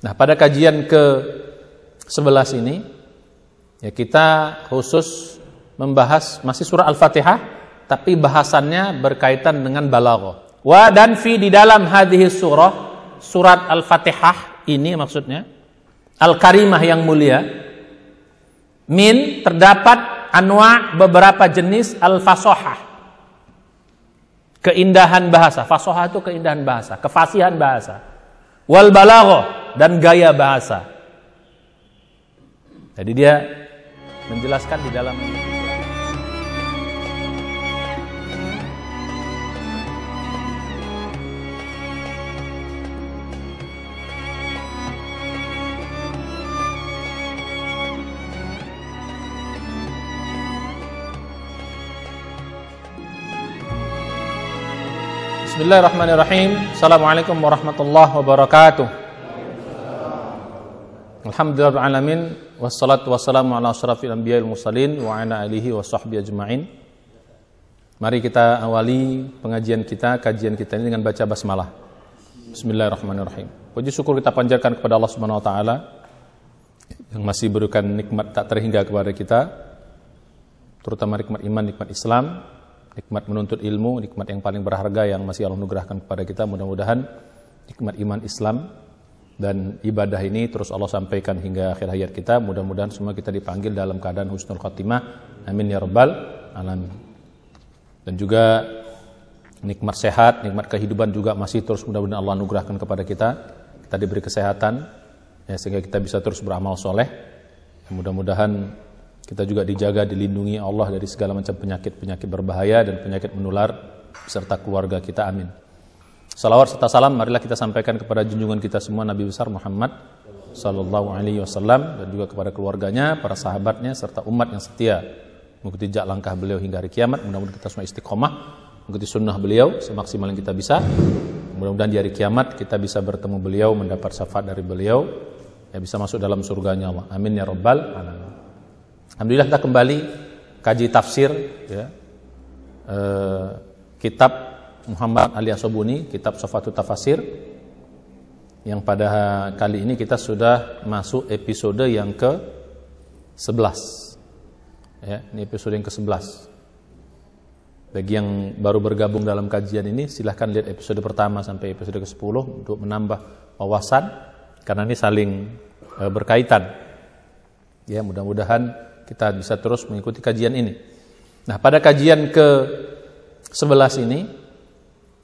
Nah, pada kajian ke-11 ini ya kita khusus membahas masih surah Al-Fatihah, tapi bahasannya berkaitan dengan balaghah. Dan di dalam hadhihi surah, surat Al-Fatihah ini maksudnya Al-Karimah yang mulia, terdapat anwa' beberapa jenis al-fasahah, keindahan bahasa. Fasahah itu keindahan bahasa, kefasihan bahasa. Wal balaghah, dan gaya bahasa. Jadi dia menjelaskan di dalam Bismillahirrahmanirrahim. Assalamualaikum warahmatullahi wabarakatuh. Alhamdulillahirrahmanirrahim. Wassalatu wassalamu ala asyrafil anbiya'il mursalin wa ala alihi wa sahbihi ajma'in. Mari kita awali pengajian kita, kajian kita ini dengan baca basmalah. Bismillahirrahmanirrahim. Puji syukur kita panjatkan kepada Allah Subhanahu wa taala yang masih berikan nikmat tak terhingga kepada kita, terutama nikmat iman, nikmat Islam, nikmat menuntut ilmu, nikmat yang paling berharga yang masih Allah anugerahkan kepada kita. Mudah-mudahan nikmat iman Islam dan ibadah ini terus Allah sampaikan hingga akhir hayat kita. Mudah-mudahan semua kita dipanggil dalam keadaan husnul khatimah. Amin ya rabbal alamin. Dan juga nikmat sehat, nikmat kehidupan juga masih terus mudah-mudahan Allah anugerahkan kepada kita. Kita diberi kesehatan ya, sehingga kita bisa terus beramal soleh. Mudah-mudahan kita juga dijaga, dilindungi Allah dari segala macam penyakit-penyakit berbahaya dan penyakit menular beserta keluarga kita. Amin. Salawat serta salam marilah kita sampaikan kepada junjungan kita semua Nabi besar Muhammad sallallahu alaihi wasallam, dan juga kepada keluarganya, para sahabatnya serta umat yang setia mengikuti jejak langkah beliau hingga hari kiamat. Mudah-mudahan kita semua istiqomah mengikuti sunnah beliau semaksimal yang kita bisa. Mudah-mudahan di hari kiamat kita bisa bertemu beliau, mendapat syafaat dari beliau, ya bisa masuk dalam surganya Allah. Amin ya rabbal alamin. Alhamdulillah kita kembali kaji tafsir ya, kitab Muhammad Ali As-Sobuni, kitab Sofatut Tafasir, yang pada kali ini kita sudah masuk episode yang ke-11 ya, ini episode yang ke-11. Bagi yang baru bergabung dalam kajian ini, silahkan lihat episode pertama sampai episode ke-10 untuk menambah wawasan, karena ini saling berkaitan ya. Mudah-mudahan kita bisa terus mengikuti kajian ini. Nah, pada kajian ke-11 ini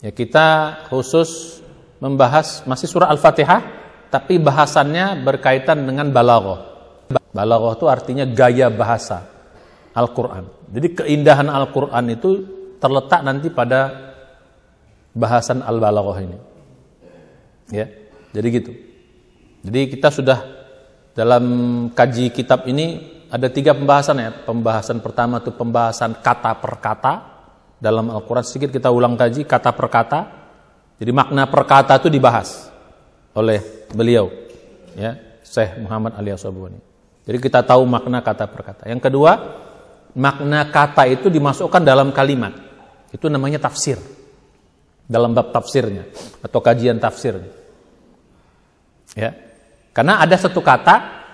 ya kita khusus membahas masih surah Al-Fatihah, tapi bahasannya berkaitan dengan balaghah. Balaghah itu artinya gaya bahasa Al-Qur'an. Jadi keindahan Al-Qur'an itu terletak nanti pada bahasan al-balaghah ini. Ya. Jadi gitu. Jadi kita sudah dalam kaji kitab ini ada 3 pembahasan ya. Pembahasan pertama itu pembahasan kata per kata dalam Al-Quran. Sedikit kita ulang kaji kata per kata. Jadi makna per kata itu dibahas oleh beliau ya, Syekh Muhammad Ali As-Sobuni. Jadi kita tahu makna kata per kata. Yang kedua, makna kata itu dimasukkan dalam kalimat. Itu namanya tafsir. Dalam bab tafsirnya atau kajian tafsirnya. Ya. Karena ada satu kata,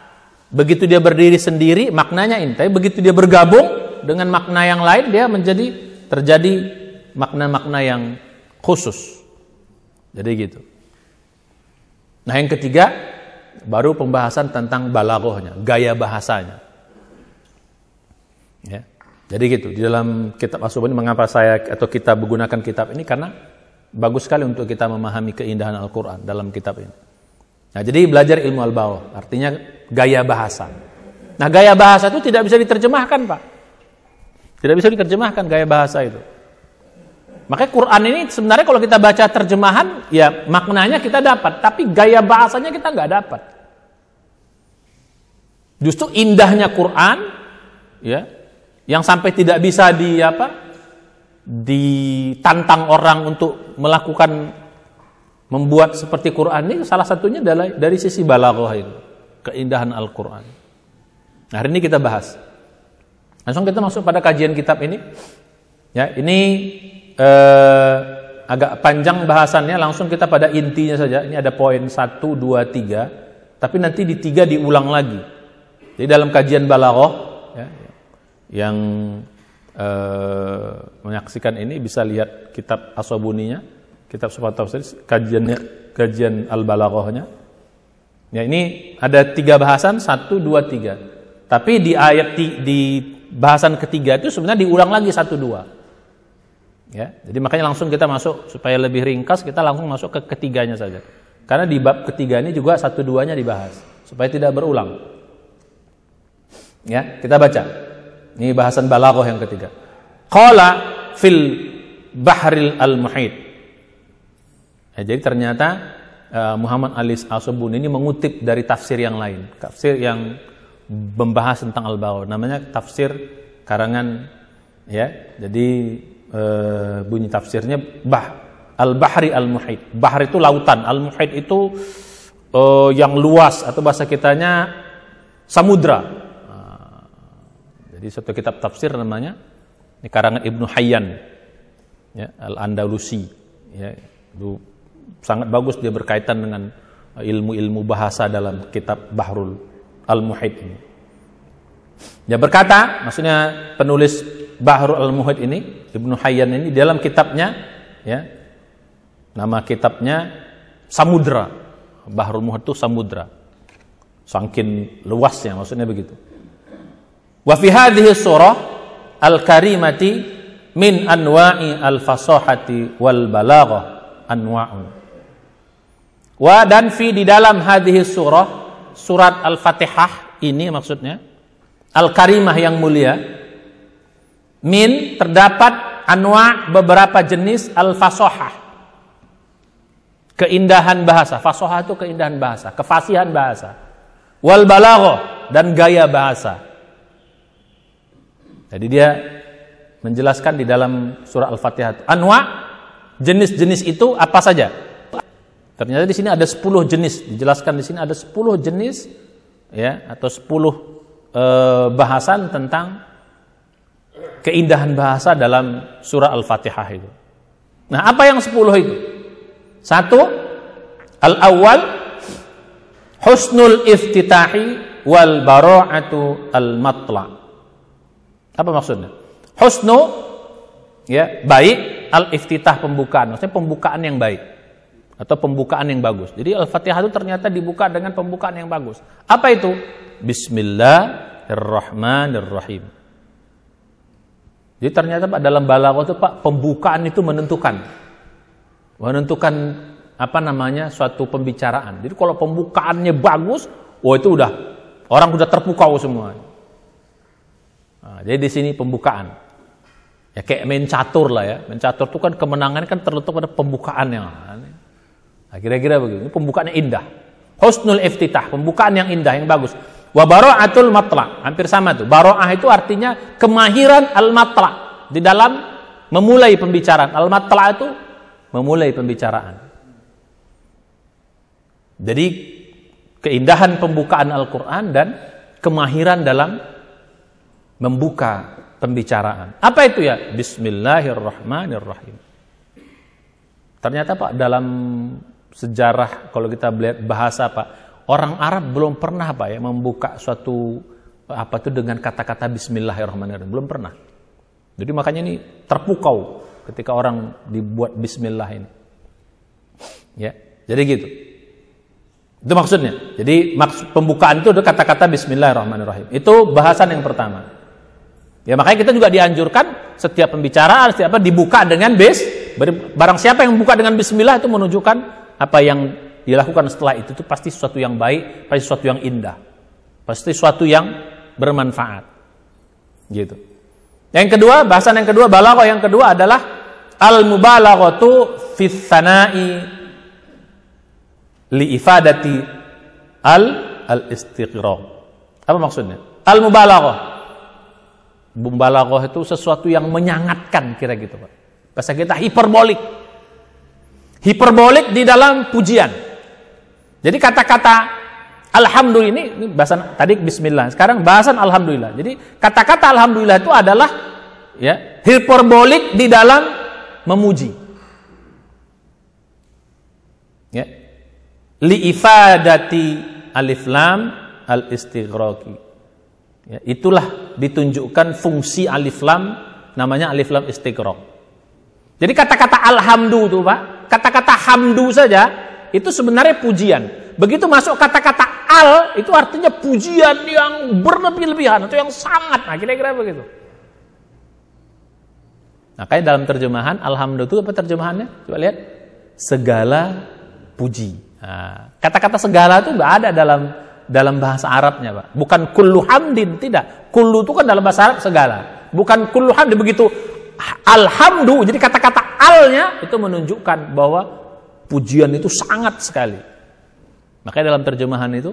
begitu dia berdiri sendiri maknanya ini, tapi begitu dia bergabung dengan makna yang lain, dia terjadi makna-makna yang khusus. Jadi gitu. Nah, yang ketiga baru pembahasan tentang balaghahnya, gaya bahasanya. Ya. Jadi gitu. Di dalam kitab As-Sobuni, mengapa kita menggunakan kitab ini, karena bagus sekali untuk kita memahami keindahan Al-Qur'an dalam kitab ini. Nah, jadi belajar ilmu al-balaghah artinya gaya bahasa. Nah, gaya bahasa itu tidak bisa diterjemahkan, Pak. Tidak bisa diterjemahkan gaya bahasa itu. Makanya Quran ini sebenarnya kalau kita baca terjemahan, ya maknanya kita dapat, tapi gaya bahasanya kita nggak dapat. Justru indahnya Quran, ya, yang sampai tidak bisa ditantang orang untuk melakukan, membuat seperti Quran ini, salah satunya adalah dari sisi balaghah itu, keindahan Al-Quran. Nah, hari ini kita bahas. Langsung kita masuk pada kajian kitab ini. Ya, ini agak panjang bahasannya, langsung kita pada intinya saja. Ini ada poin 1, 2, 3 Tapi nanti di 3 diulang lagi. Jadi dalam kajian balaghah ya, yang menyaksikan ini bisa lihat kitab As-Sabuninya, kitab Sifat Tafsir, kajian al-balaghahnya. Ya, ini ada 3 bahasan, 1, 2, 3. Tapi di di bahasan ketiga itu sebenarnya diulang lagi 1, 2. Ya, jadi makanya langsung kita masuk supaya lebih ringkas, kita langsung masuk ke ketiganya saja. Karena di bab ketiga ini juga 1, 2-nya dibahas supaya tidak berulang. Ya, kita baca. Ini bahasan balaghah yang ketiga. Qala fil bahril al-muhit. Ya, jadi ternyata Muhammad Ali As-Sabuni ini mengutip dari tafsir yang lain, tafsir yang membahas tentang al-balaghah, namanya tafsir karangan ya. Jadi bunyi tafsirnya al-bahri al-muhit. Bahr itu lautan, al-muhit itu yang luas, atau bahasa kitanya samudra. Jadi satu kitab tafsir namanya, ini karangan Ibnu Hayyan ya, Al-Andalusi ya, itu sangat bagus, dia berkaitan dengan ilmu-ilmu bahasa dalam kitab Bahrul Al-Muhit ini. Dia berkata, maksudnya penulis Bahrul Al-Muhit ini, Ibnu Hayyan ini, dalam kitabnya ya, nama kitabnya Samudra. Bahrul Muhit itu samudra, saking luasnya, maksudnya begitu. Wa fi hadhihi surah al-karimati min anwa'i al-fasahati wal balaghah anwa'un. Wa dan fi di dalam hadhihi surah, surat Al-Fatihah ini maksudnya al-karimah yang mulia, min terdapat anwa' beberapa jenis al-fasahah, keindahan bahasa. Fasahah itu keindahan bahasa, kefasihan bahasa. Wal balaghah dan gaya bahasa. Jadi dia menjelaskan di dalam surah Al-Fatihah anwa, jenis-jenis itu apa saja. Ternyata di sini ada 10 jenis, dijelaskan di sini ada 10 jenis ya, atau 10 bahasan tentang keindahan bahasa dalam surah Al-Fatihah itu. Nah, apa yang 10 itu? 1, al-awwal husnul iftitahi wal bara'atu al-matla'. Apa maksudnya? Husnu ya, baik, al-iftitah pembukaan, maksudnya pembukaan yang baik atau pembukaan yang bagus. Jadi Al-Fatihah itu ternyata dibuka dengan pembukaan yang bagus. Apa itu? Bismillahirrahmanirrahim. Jadi ternyata Pak, dalam balaghah itu Pak, pembukaan itu menentukan apa namanya, suatu pembicaraan. Jadi kalau pembukaannya bagus, itu udah orang udah terpukau semua. Nah, jadi di sini pembukaan. Ya kayak main catur lah ya. Main catur itu kan kemenangan kan terletak pada pembukaannya. Nah, kira-kira begitu. Ini pembukaannya indah. Husnul iftitah, pembukaan yang indah, yang bagus. Wa bara'atul matla', hampir sama tuh. Bara'ah itu artinya kemahiran al-matla' di dalam memulai pembicaraan. Al-matla' itu memulai pembicaraan. Jadi keindahan pembukaan Al-Quran dan kemahiran dalam membuka pembicaraan. Apa itu ya? Bismillahirrahmanirrahim. Ternyata Pak, dalam sejarah kalau kita lihat bahasa Pak, orang Arab belum pernah Pak ya membuka suatu apa itu dengan kata-kata Bismillahirrahmanirrahim, belum pernah. Jadi makanya ini terpukau ketika orang dibuat Bismillah ini. Ya, jadi gitu. Itu maksudnya. Jadi maksud pembukaan itu ada kata-kata Bismillahirrahmanirrahim. Itu bahasan yang pertama. Ya makanya kita juga dianjurkan setiap pembicaraan, setiap apa dibuka dengan barang siapa yang membuka dengan Bismillah itu menunjukkan apa yang dilakukan setelah itu pasti sesuatu yang baik, pasti sesuatu yang indah, pasti sesuatu yang bermanfaat. Gitu. Yang kedua, bahasan yang kedua, balaghah yang kedua adalah al-mubalaghatu fi tsana'i li ifadati al-istiqra'. Apa maksudnya? Al-mubalaghah. Balaghah itu sesuatu yang menyangatkan, kira gitu Pak. Bahasa kita hiperbolik. Hiperbolik di dalam pujian. Jadi kata-kata alhamdulillah ini bahasan tadi bismillah, sekarang bahasan alhamdulillah. Jadi kata-kata alhamdulillah itu adalah ya hiperbolik di dalam memuji. Ya. Li ifadati alif lam al-istighraqi. Ya, itulah ditunjukkan fungsi alif lam, namanya alif lam istighraq. Jadi kata-kata alhamdu itu Pak, kata-kata hamdu saja itu sebenarnya pujian. Begitu masuk kata-kata al, itu artinya pujian yang berlebih-lebihan atau yang sangat. Nah, kira-kira begitu. Nah, kayak dalam terjemahan alhamdu itu apa terjemahannya? Coba lihat. Segala puji. Nah, kata-kata segala itu nggak ada dalam bahasa Arabnya, Pak. Bukan kullu hamdin, tidak. Kullu itu kan dalam bahasa Arab segala. Bukan kullu hamdin, begitu alhamdu. Jadi kata-kata alnya itu menunjukkan bahwa pujian itu sangat sekali. Makanya dalam terjemahan itu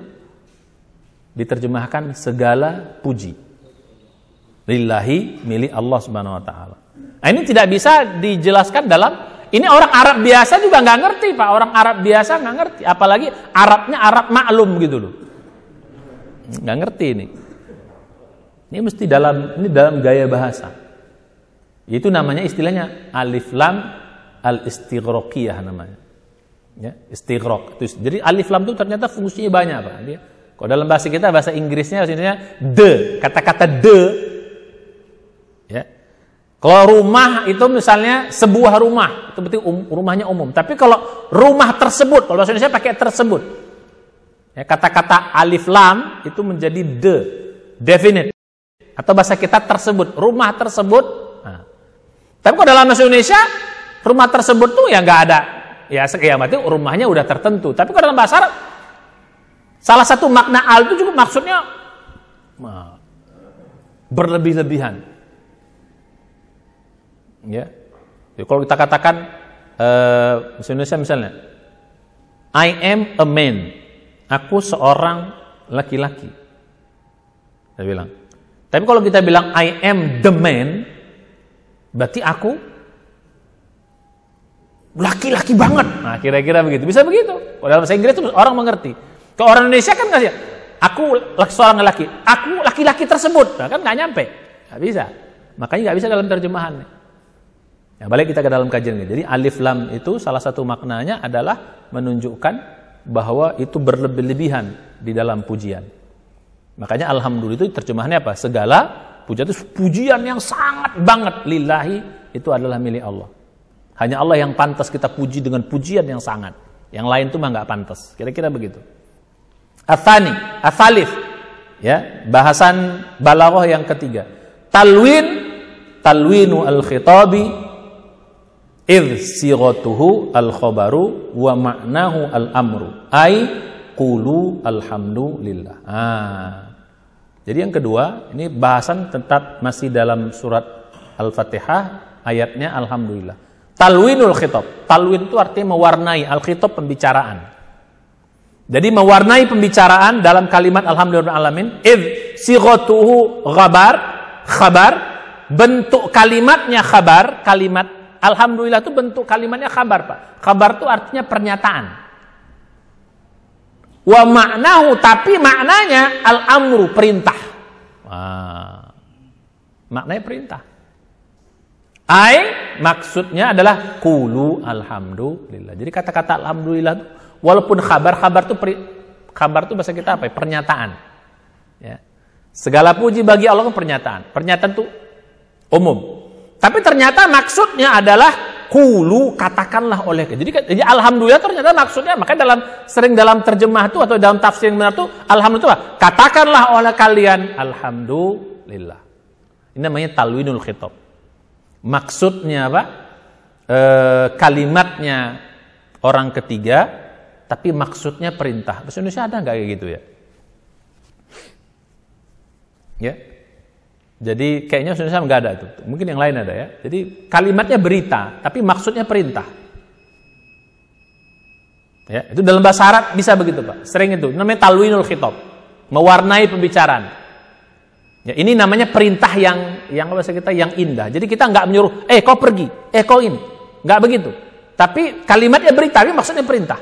diterjemahkan segala puji. Lillahi, milik Allah Subhanahu wa taala. Nah, ini tidak bisa dijelaskan dalam, ini orang Arab biasa juga nggak ngerti, Pak. Orang Arab biasa nggak ngerti, apalagi Arabnya Arab maklum gitu loh. Nggak ngerti ini. Ini mesti dalam gaya bahasa. Itu namanya istilahnya alif lam al-istighraqiyah namanya. Ya, istighraq. Jadi alif lam itu ternyata fungsinya banyak, Pak. Dia, kalau dalam bahasa kita, bahasa Inggrisnya maksudnya the, kata-kata the. Ya. Kalau rumah itu misalnya sebuah rumah, itu berarti rumahnya umum. Tapi kalau rumah tersebut, kalau bahasa Indonesia pakai tersebut. Ya, kata-kata alif lam itu menjadi the, definite. Atau bahasa kita tersebut, rumah tersebut. Nah. Tapi kalau dalam bahasa Indonesia, rumah tersebut tuh ya nggak ada. Ya berarti rumahnya udah tertentu. Tapi kalau dalam bahasa Arab, salah satu makna al itu juga maksudnya berlebih-lebihan. Ya. Jadi kalau kita katakan bahasa Indonesia misalnya, I am a man. Aku seorang laki-laki. Saya bilang. Tapi kalau kita bilang I am the man, berarti aku laki-laki banget. Nah, kira-kira begitu. Bisa begitu. Kalau dalam bahasa Inggris itu orang mengerti. Kalau orang Indonesia kan nggak sih. Aku seorang laki. Aku laki-laki tersebut. Nah, kan nggak nyampe. Nggak bisa. Makanya nggak bisa dalam terjemahannya. Ya, balik kita ke dalam kajian ini. Jadi alif lam itu salah satu maknanya adalah menunjukkan bahwa itu berlebih-lebihan di dalam pujian. Makanya alhamdulillah itu terjemahannya apa? Segala pujian itu pujian yang sangat banget. Lillahi, itu adalah milik Allah. Hanya Allah yang pantas kita puji dengan pujian yang sangat. Yang lain itu mah nggak pantas. Kira-kira begitu. Atsani, atsalif. Ya, bahasan balaghah yang ketiga. Talwinu al-khitabi idh sighatuhu al-khabaru wa ma'nahu al-amru. Ai qulu alhamdulillah. Jadi yang kedua, ini bahasan tetap masih dalam surat Al-Fatihah, ayatnya alhamdulillah. Talwinul khitab. Talwin itu artinya mewarnai, al-khitab pembicaraan. Jadi mewarnai pembicaraan dalam kalimat alhamdulillah alamin. Idh sighatuhu khabar, bentuk kalimatnya khabar, kalimat alhamdulillah itu bentuk kalimatnya khabar, Pak. Khabar itu artinya pernyataan. Wa ma'nahu, tapi maknanya al-amru, perintah. Maknanya perintah. Maksudnya adalah qulu alhamdulillah. Jadi kata-kata alhamdulillah itu, walaupun khabar itu bahasa kita apa ya? Pernyataan. Ya. Segala puji bagi Allah itu pernyataan. Pernyataan itu umum. Tapi ternyata maksudnya adalah qulu, katakanlah oleh. Jadi alhamdulillah ternyata maksudnya, makanya dalam terjemah itu atau dalam tafsir yang benar itu alhamdulillah, katakanlah oleh kalian alhamdulillah. Ini namanya talwinul khitab. Maksudnya apa? Kalimatnya orang ketiga, tapi maksudnya perintah. Bahasa Indonesia ada nggak kayak gitu ya? Ya. Jadi kayaknya bahasa Indonesia nggak ada itu. Mungkin yang lain ada ya. Jadi kalimatnya berita, tapi maksudnya perintah. Ya, itu dalam bahasa Arab bisa begitu, Pak. Sering itu. Namanya talwinul khitab. Mewarnai pembicaraan. Ya, ini namanya perintah yang bahasa kita yang indah. Jadi kita nggak menyuruh, kau pergi, kau ini, nggak begitu. Tapi kalimatnya berita, tapi maksudnya perintah.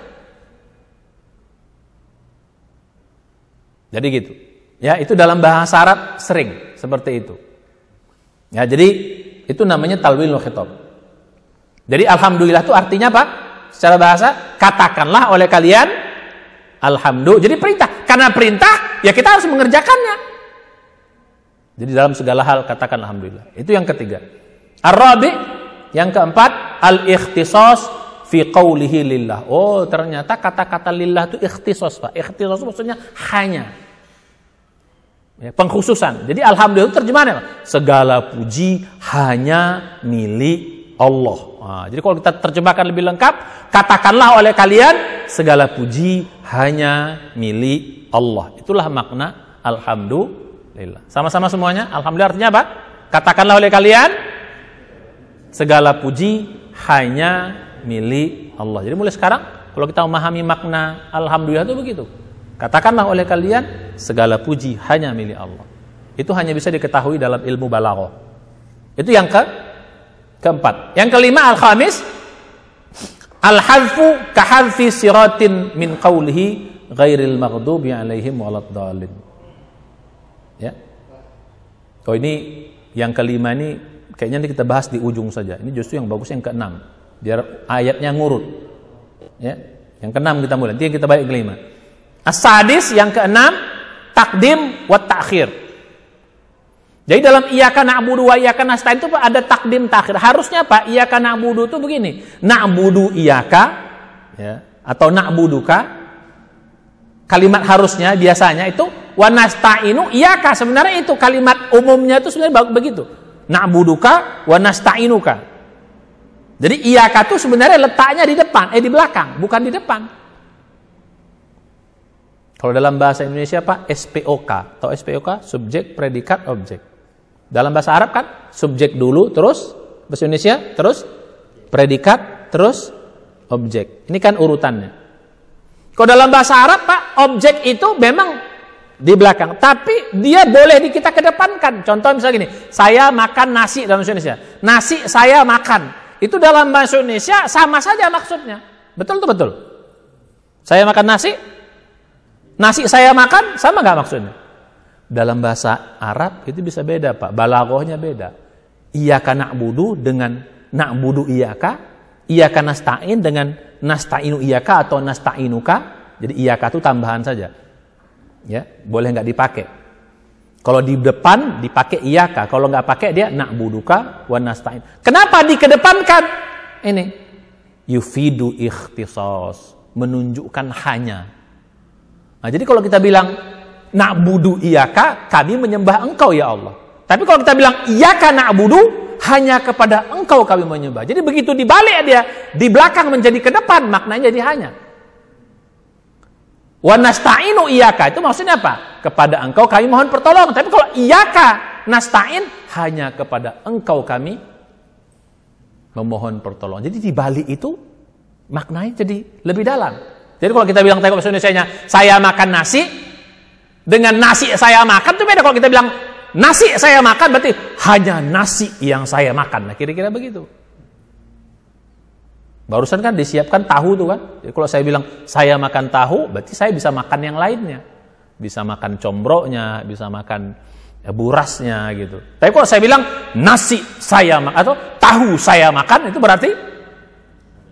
Jadi gitu. Ya, itu dalam bahasa Arab sering seperti itu. Ya, jadi itu namanya talwinul khitab. Jadi alhamdulillah itu artinya apa? Secara bahasa, katakanlah oleh kalian alhamdulillah. Jadi perintah, karena perintah, ya kita harus mengerjakannya. Jadi dalam segala hal katakan alhamdulillah. Itu yang ketiga. Ar-rabi, yang keempat, al-ikhtisas fi qawlihi lillah. Oh, ternyata kata-kata lillah itu ikhtisas, Pak. Ikhtisas maksudnya hanya. Ya, pengkhususan. Jadi alhamdulillah itu terjemahannya Pak. Segala puji hanya milik Allah. Nah, jadi kalau kita terjemahkan lebih lengkap, katakanlah oleh kalian segala puji hanya milik Allah. Itulah makna alhamdulillah. Sama-sama semuanya. Alhamdulillah artinya apa? Katakanlah oleh kalian segala puji hanya milik Allah. Jadi mulai sekarang kalau kita memahami makna alhamdulillah itu begitu. Katakanlah oleh kalian segala puji hanya milik Allah. Itu hanya bisa diketahui dalam ilmu balaghah. Itu yang keempat. Yang kelima, al-khamis, al-hadfu kahadfi siratin min qawlihi ghairil maghdubi alaihim waladdallin. Ya. Oh, ini yang kelima ini kayaknya nanti kita bahas di ujung saja. Ini justru yang bagus yang keenam. Biar ayatnya ngurut. Ya. Yang keenam kita mulai. Nanti yang kita balik kelima. As-sadis yang keenam, takdim wa ta'khir. Jadi dalam iyyaka na'budu wa iyyaka nasta'in itu ada takdim ta'khir. Harusnya Pak, iyyaka na'budu itu begini. Na'budu iyyaka ya, atau na'buduka. Kalimat harusnya biasanya itu wa nasta'inu iyyaka. Sebenarnya itu kalimat umumnya itu sebenarnya begitu. Na'buduka wa nasta'inuka. Jadi iyyaka itu sebenarnya letaknya di depan, di belakang, bukan di depan. Kalau dalam bahasa Indonesia Pak, SPOK. Atau SPOK, subjek, predikat, objek. Dalam bahasa Arab kan, subjek dulu, terus bahasa Indonesia, terus predikat, terus objek. Ini kan urutannya. Kalau dalam bahasa Arab Pak, objek itu memang di belakang. Tapi dia boleh kita kedepankan. Contoh misalnya gini, saya makan nasi dalam bahasa Indonesia. Nasi saya makan. Itu dalam bahasa Indonesia sama saja maksudnya. Betul tuh betul. Saya makan nasi saya makan, sama nggak maksudnya? Dalam bahasa Arab itu bisa beda Pak, balaghahnya beda. Iyyaka na'budu dengan na'budu iyyaka, iyyaka nasta'in dengan nasta'inu iyyaka atau nasta'inuka. Jadi iyyaka itu tambahan saja. Ya, boleh nggak dipakai. Kalau di depan dipakai iyyaka, kalau nggak pakai dia na'buduka wa nasta'in. Kenapa dikedepankan? Ini yufidu ikhtisas, menunjukkan hanya. Nah, jadi kalau kita bilang na'budu iyyaka, kami menyembah engkau ya Allah. Tapi kalau kita bilang iyyaka na'budu, hanya kepada engkau kami menyembah. Jadi begitu dibalik dia, di belakang menjadi ke depan, maknanya jadi hanya. Wa nasta'inu iyyaka, itu maksudnya apa? Kepada engkau kami mohon pertolongan. Tapi kalau iyyaka nasta'in, hanya kepada engkau kami memohon pertolongan. Jadi dibalik itu maknanya jadi lebih dalam. Jadi kalau kita bilang tengok bahasa Indonesianya, saya makan nasi, dengan nasi saya makan itu beda. Kalau kita bilang nasi saya makan, berarti hanya nasi yang saya makan. Nah, kira-kira begitu. Barusan kan disiapkan tahu tuh kan. Jadi kalau saya bilang saya makan tahu, berarti saya bisa makan yang lainnya. Bisa makan combroknya, bisa makan burasnya gitu. Tapi kalau saya bilang nasi saya makan atau tahu saya makan, itu berarti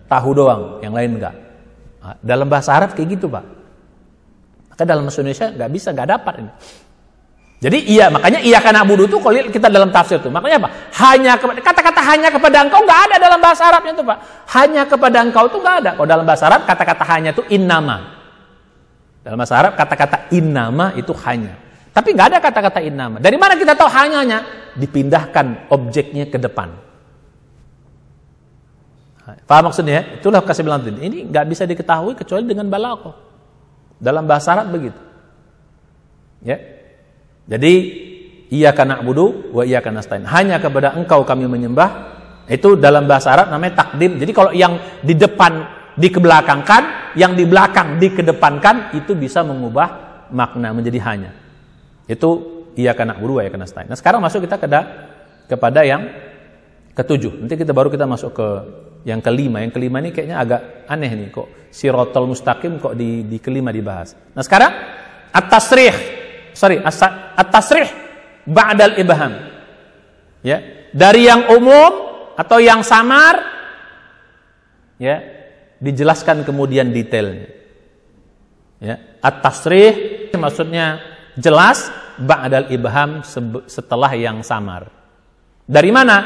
tahu doang, yang lain enggak. Nah, dalam bahasa Arab kayak gitu Pak. Maka dalam bahasa Indonesia nggak bisa, nggak dapat ini. Jadi iya, makanya iyyaka na'budu itu kalau kita dalam tafsir tuh, makanya apa? Hanya kata-kata hanya kepada engkau nggak ada dalam bahasa Arabnya itu Pak. Hanya kepada engkau itu nggak ada. Kalau dalam bahasa Arab kata-kata hanya itu innama. Dalam bahasa Arab kata-kata innama itu hanya. Tapi nggak ada kata-kata innama. Dari mana kita tahu hanyanya? Dipindahkan objeknya ke depan. Paham maksudnya? Itulah kasih bilang tadi. Ini nggak bisa diketahui kecuali dengan balaghah. Dalam bahasa Arab begitu. Ya. Jadi iyyaka na'budu wa iyyaka nasta'in. Hanya kepada engkau kami menyembah. Itu dalam bahasa Arab namanya takdim. Jadi kalau yang di depan dikebelakangkan, yang di belakang dikedepankan, itu bisa mengubah makna menjadi hanya. Itu iyyaka na'budu wa iyyaka nasta'in. Nah, sekarang masuk kita kepada yang ketujuh. Nanti kita masuk ke yang kelima. Yang kelima ini kayaknya agak aneh nih, kok siratal mustaqim kok di kelima dibahas. Nah, sekarang at-tasrih ba'dal ibham. Ya, dari yang umum atau yang samar ya, dijelaskan kemudian detailnya. Ya, at-tasrih Maksudnya jelas ba'dal ibham, setelah yang samar. Dari mana?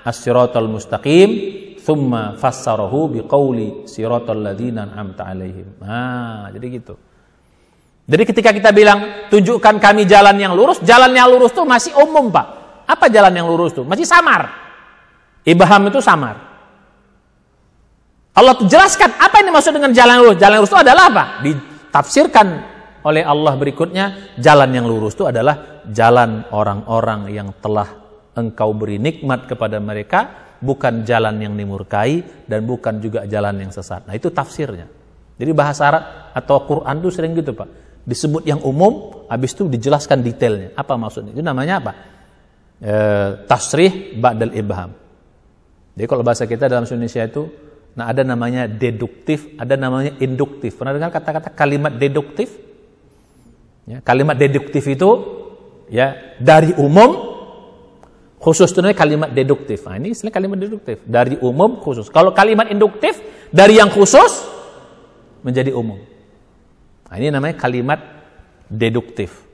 As-siratal mustaqim thumma fassarahu biqauli siratal ladzina an'amta 'alaihim. Nah, jadi gitu. Jadi ketika kita bilang tunjukkan kami jalan yang lurus itu masih umum, Pak. Apa jalan yang lurus itu? Masih samar. Ibham itu samar. Allah jelaskan apa yang dimaksud dengan jalan yang lurus. Jalan yang lurus itu adalah apa? Ditafsirkan oleh Allah berikutnya, jalan yang lurus itu adalah jalan orang-orang yang telah engkau beri nikmat kepada mereka, bukan jalan yang dimurkai dan bukan juga jalan yang sesat. Nah, itu tafsirnya. Jadi bahasa Arab atau Quran itu sering gitu, Pak. Disebut yang umum, habis itu dijelaskan detailnya. Apa maksudnya? Itu namanya apa? Tasrih ba'dal ibham. Jadi kalau bahasa kita dalam Indonesia itu, nah ada namanya deduktif, ada namanya induktif. Pernah dengar kata-kata kalimat deduktif? Ya, kalimat deduktif itu ya dari umum khusus, itu namanya kalimat deduktif. Nah, ini istilah kalimat deduktif, dari umum khusus. Kalau kalimat induktif, dari yang khusus menjadi umum. Nah, ini namanya kalimat deduktif.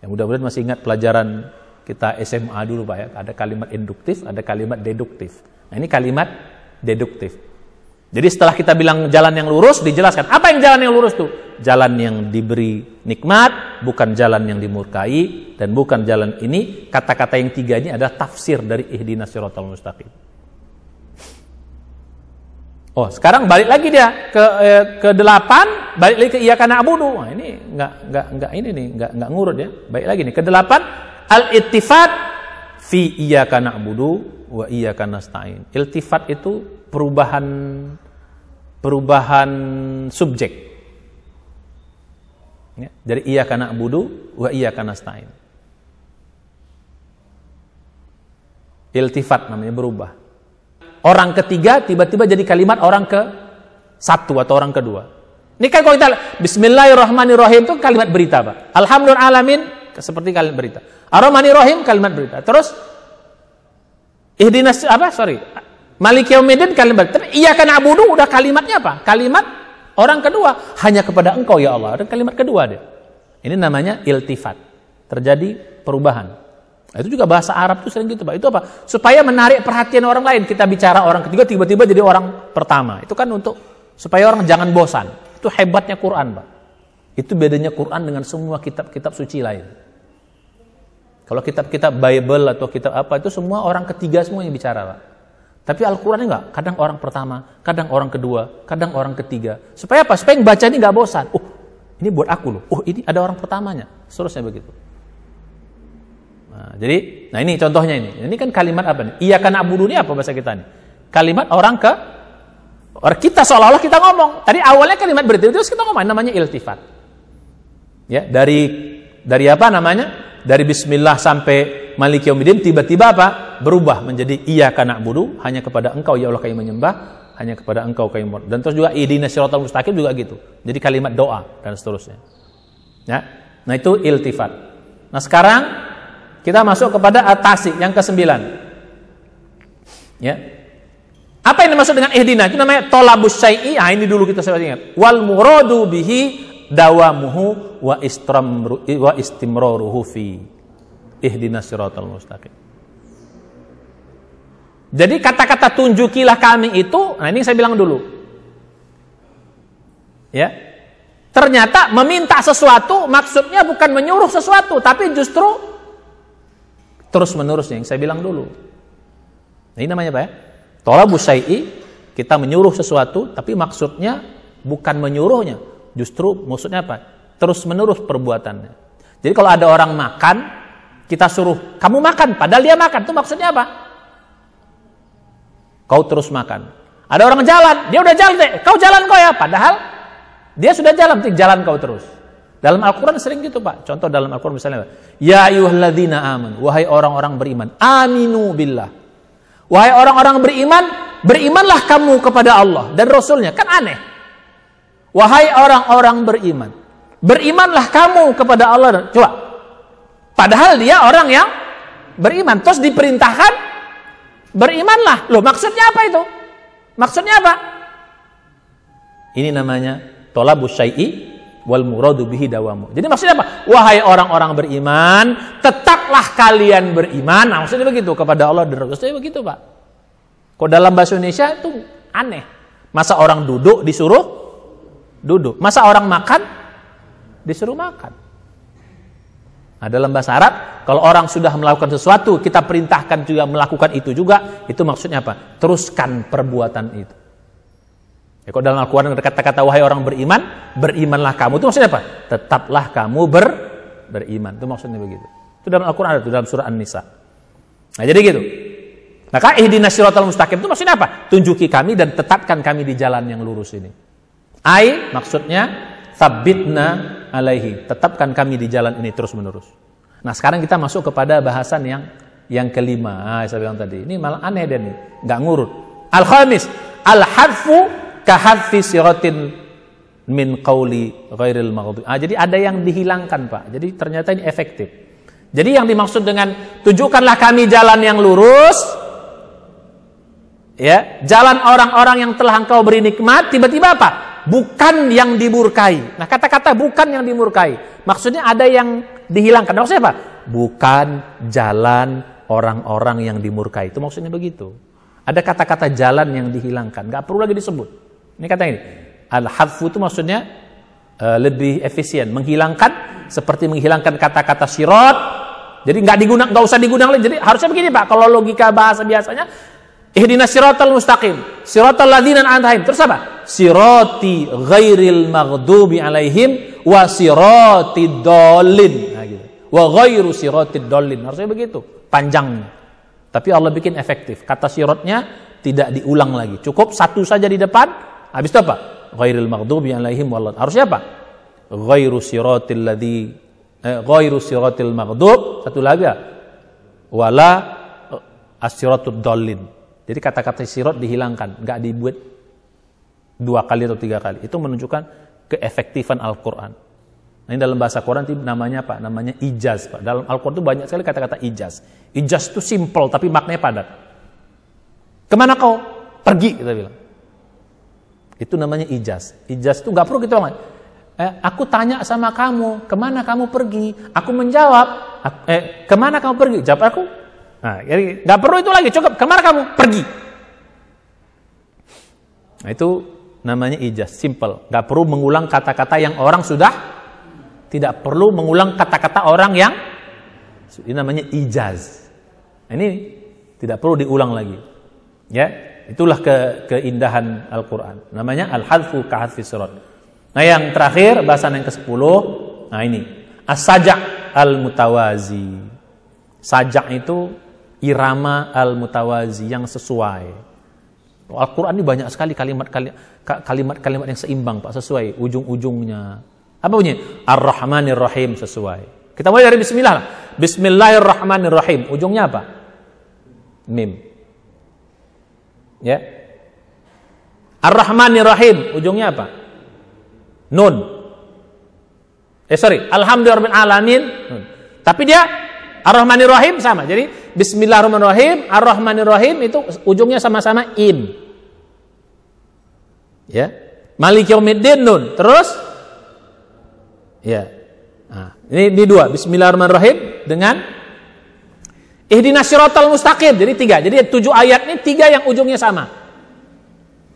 Yang mudah-mudahan masih ingat pelajaran kita SMA dulu, Pak ya. Ada kalimat induktif, ada kalimat deduktif. Nah, ini kalimat deduktif. Jadi setelah kita bilang jalan yang lurus, dijelaskan apa yang jalan yang lurus tuh? Jalan yang diberi nikmat, bukan jalan yang dimurkai, dan bukan jalan ini. Kata-kata yang tiga ini adalah tafsir dari ihdinas siratal mustaqim. Oh, sekarang balik lagi dia ke 8, balik lagi ke iyyaka na'budu. Nah, ini enggak ngurut ya. Balik lagi nih ke 8, al-ittifat fi iyyaka na'budu wa iyyaka nasta'in. Iltifat itu perubahan subjek. Ya, dari iyyaka na'budu wa iyyaka nasta'in. Iltifat namanya, berubah. Orang ketiga tiba-tiba jadi kalimat orang ke satu atau orang kedua. Ini kan kalau kita Bismillahirrahmanirrahim itu kalimat berita, Pak. Alhamdulillahalamin seperti kalimat berita. Ar-Rahmanirrahim kalimat berita. Terus ihdinas Maliki yaumiddin kalimat berita. Iyyaka na'budu udah kalimatnya apa? Kalimat orang kedua, hanya kepada Engkau ya Allah. Ada kalimat kedua dia. Ini namanya iltifat. Terjadi perubahan. Itu juga bahasa Arab tuh sering gitu, Pak. Itu apa? Supaya menarik perhatian orang lain. Kita bicara orang ketiga, tiba-tiba jadi orang pertama. Itu kan untuk supaya orang jangan bosan. Itu hebatnya Quran, Pak. Itu bedanya Quran dengan semua kitab-kitab suci lain. Kalau kitab-kitab Bible atau kitab apa, itu semua orang ketiga semua yang bicara, Pak. Tapi Al-Quran enggak. Kadang orang pertama, kadang orang kedua, kadang orang ketiga. Supaya apa? Supaya yang baca ini enggak bosan. Oh, ini buat aku loh. Oh, ini ada orang pertamanya. Seterusnya begitu. Nah, jadi, ini contohnya ini. Ini kan kalimat apa nih? Iyyaka na'budu ini apa bahasa kita nih? Kalimat orang kita seolah-olah kita ngomong. Tadi awalnya kalimat berarti terus kita ngomong, namanya iltifat. Ya, dari apa namanya? Dari bismillah sampai maliki yaumiddin tiba-tiba apa? Berubah menjadi iyyaka na'budu, hanya kepada Engkau ya Allah kami menyembah, hanya kepada Engkau kami mohon. Dan terus juga ihdinas siratal mustaqim juga gitu. Jadi kalimat doa dan seterusnya. Ya. Nah, itu iltifat. Nah, sekarang kita masuk kepada at-tasik yang ke-9. Ya. Apa yang dimaksud dengan ihdina? Itu namanya thalabus syai'i. Ah, ini dulu kita sudah ingat. Wal muradu bihi dawamuhu wa istimraruhu fi ihdinas siratal mustaqim. Jadi kata-kata tunjukilah kami itu, nah ini saya bilang dulu. Ya. Ternyata meminta sesuatu maksudnya bukan menyuruh sesuatu, tapi justru terus-menerusnya yang saya bilang dulu. Nah, ini namanya apa ya? Thalabus syai'i, kita menyuruh sesuatu tapi maksudnya bukan menyuruhnya. Justru maksudnya apa? Terus-menerus perbuatannya. Jadi kalau ada orang makan, kita suruh, "Kamu makan," padahal dia makan. Itu maksudnya apa? Kau terus makan. Ada orang jalan, dia udah jalan deh. "Kau jalan kau ya," padahal dia sudah jalan kau terus. Dalam Al-Quran sering gitu, Pak. Contoh dalam Al-Quran misalnya, ya ayyuhalladzina amanu, wahai orang-orang beriman, aminu billah. Wahai orang-orang beriman, berimanlah kamu kepada Allah dan Rasulnya. Kan aneh. Wahai orang-orang beriman, berimanlah kamu kepada Allah. Coba. Padahal dia orang yang beriman. Terus diperintahkan, berimanlah. Loh, maksudnya apa itu? Maksudnya apa? Ini namanya thalabus syai'i wal muradu bihi dawamu. Jadi maksudnya apa? Wahai orang-orang beriman, tetaplah kalian beriman. Nah, maksudnya begitu kepada Allah dan Rasulnya begitu, Pak. Kok dalam bahasa Indonesia itu aneh. Masa orang duduk disuruh duduk? Masa orang makan disuruh makan? Nah, dalam bahasa Arab, kalau orang sudah melakukan sesuatu, kita perintahkan juga melakukan itu juga, itu maksudnya apa? Teruskan perbuatan itu. Ya, kalau dalam Al-Quran ada kata-kata wahai orang beriman, berimanlah kamu. Itu maksudnya apa? Tetaplah kamu beriman. Itu maksudnya begitu. Itu dalam Al-Quran ada, itu dalam surah An-Nisa. Nah, jadi gitu. Maka ihdinas siratal mustaqim itu maksudnya apa? Tunjuki kami dan tetapkan kami di jalan yang lurus ini. Ai maksudnya tsabbitna alaihi. Tetapkan kami di jalan ini terus menerus. Nah, sekarang kita masuk kepada bahasan yang kelima. Saya bilang tadi, ini malah aneh dan ini enggak ngurut. Al-khamis, al-hadfu kahadfi siratin min qauli ghairil maghdubi. Jadi ada yang dihilangkan, Pak. Jadi ternyata ini efektif. Jadi yang dimaksud dengan tunjukkanlah kami jalan yang lurus, ya, jalan orang-orang yang telah engkau beri nikmat, tiba-tiba apa? Bukan yang dimurkai. Nah, kata-kata bukan yang dimurkai, maksudnya ada yang dihilangkan. Maksudnya apa? Bukan jalan orang-orang yang dimurkai. Itu maksudnya begitu. Ada kata-kata jalan yang dihilangkan, nggak perlu lagi disebut. Ini kata ini, al-hadfu itu maksudnya lebih efisien, menghilangkan seperti menghilangkan kata-kata sirat. Jadi nggak usah digunakan lagi. Jadi harusnya begini, Pak. Kalau logika bahasa biasanya, ihdinas siratal mustaqim, siratal ladzina an'amta alaihim. Terus apa? Sirati ghairil maghdubi alaihim wa siratid dallin. Nah, gitu. Wa ghairu siratid dallin. Harusnya begitu, panjangnya. Tapi Allah bikin efektif. Kata siratnya tidak diulang lagi. Cukup satu saja di depan. Habis itu apa? Ghairil maghdubi alaihim walad. Harusnya apa? Ghairu siratil ladzi ghairu siratil maghdub. Satu lagi ya. Wala as-siratud dallin. Jadi kata-kata sirat dihilangkan, enggak dibuat 2 kali atau 3 kali. Itu menunjukkan keefektifan Al-Qur'an. Nah, ini dalam bahasa Quran itu namanya apa? Namanya ijaz, Pak. Dalam Al-Qur'an itu banyak sekali kata-kata ijaz. Ijaz itu simple tapi maknanya padat. Kemana kau? Pergi, kita bilang. Itu namanya ijaz. Ijaz itu nggak perlu kita ngomong. Aku tanya sama kamu, kemana kamu pergi? Aku menjawab, kemana kamu pergi? Jawab aku. Nah, jadi nggak perlu itu lagi. Cukup, kemana kamu pergi? Nah, itu namanya ijaz, simple. Nggak perlu mengulang kata-kata yang orang sudah. Tidak perlu mengulang kata-kata orang yang. Ini namanya ijaz. Ini tidak perlu diulang lagi. Ya. Itulah keindahan Al-Quran. Namanya al-hadfu kahadfi sirat. Nah, yang terakhir, bahasan yang ke-10. Nah, ini as-sajak al-mutawazi. Sajak itu irama al-mutawazi, yang sesuai. Al-Quran ini banyak sekali kalimat-kalimat yang seimbang, Pak, sesuai ujung-ujungnya. Apa bunyi? Ar-Rahmanir Rahim, sesuai. Kita mulai dari bismillah. Bismillahirrahmanirrahim. Ujungnya apa? Mim. Ya. Ar-Rahmanir Rahim, ujungnya apa? Nun. Alhamdulillahirabbil alamin. Nun. Tapi dia Ar-Rahmanir Rahim sama. Jadi Bismillahirrahmanirrahim, Ar-Rahmanir Rahim itu ujungnya sama-sama im. Ya. Maliki yaumiddin, nun. Terus ya. Nah, ini 2. Bismillahirrahmanirrahim dengan ihdinas siratal mustaqim. Jadi 3. Jadi 7 ayat ini 3 yang ujungnya sama.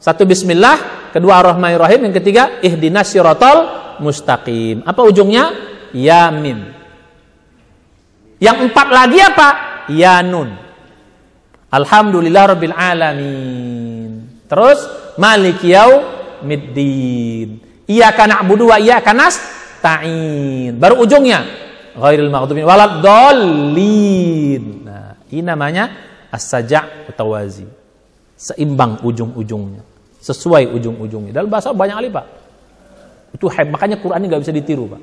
1 bismillah, kedua ar-rahmanir rahim, yang ketiga ihdinas siratal mustaqim. Apa ujungnya? Ya mim. Yang 4 lagi apa? Ya nun. Alhamdulillahirabbil alamin. Terus maliki yaumiddin. Iyyaka na'budu wa iyyaka nasta'in. Baru ujungnya ghairil maghdubi waladdallin. Nah, ini namanya as-sajak tawazi. Seimbang ujung-ujungnya, sesuai ujung-ujungnya. Dalam bahasa banyak kali, Pak. Itu makanya Quran ini nggak bisa ditiru, Pak.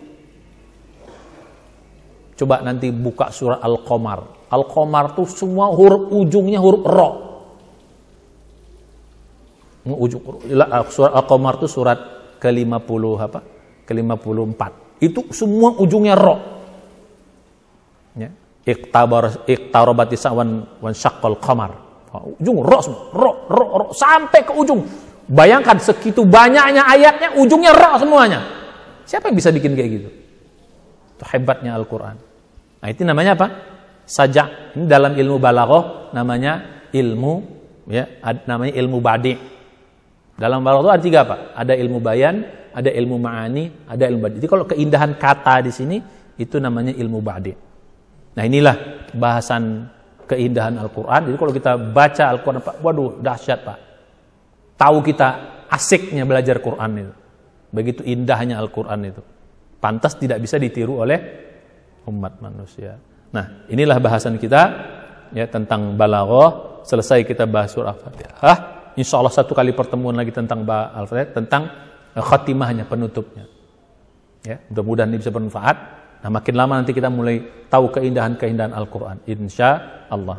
Coba nanti buka surah Al-Qamar. Al-Qamar tuh semua huruf ujungnya huruf ro. Surah Al-Qamar tuh surat ke-50 apa? Ke-54. Itu semua ujungnya ro. Ya. Iqtarabati sa'wan syaqqal qamar. Ujung ro semua. Ro sampai ke ujung. Bayangkan segitu banyaknya ayatnya ujungnya ro semuanya. Siapa yang bisa bikin kayak gitu? Itu hebatnya Al-Quran. Nah, itu namanya apa? Saja. Ini dalam ilmu balaghah namanya ilmu, ya, namanya ilmu badi'. Dalam balaghah itu ada 3 apa? Ada ilmu bayan, ada ilmu ma'ani, ada ilmu badi'. Jadi kalau keindahan kata di sini itu namanya ilmu badi'. Nah, inilah bahasan keindahan Al-Quran. Jadi kalau kita baca Al-Quran, Pak, waduh, dahsyat, Pak. Tahu kita asiknya belajar Quran itu. Begitu indahnya Al-Quran itu. Pantas tidak bisa ditiru oleh umat manusia. Nah, inilah bahasan kita ya tentang balaghah. Selesai kita bahas surah Al-Fatihah. Insyaallah satu kali pertemuan lagi tentang Al-Fatihah, tentang khatimahnya, penutupnya. Ya, mudah-mudahan ini bisa bermanfaat. Nah, makin lama nanti kita mulai tahu keindahan-keindahan Al-Quran. Insyaallah.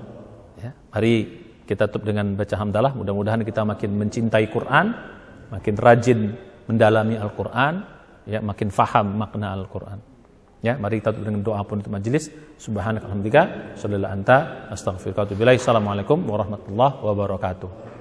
Ya, mari kita tutup dengan baca hamdalah. Mudah-mudahan kita makin mencintai Quran, makin rajin mendalami Al-Quran, ya, makin faham makna Al-Quran. Ya, mari kita tutup dengan doa penutup majelis. Subhanaka alhamdulillah, sallallahu anta, astaghfiruka wa atubu ilaik. Assalamualaikum warahmatullahi wabarakatuh.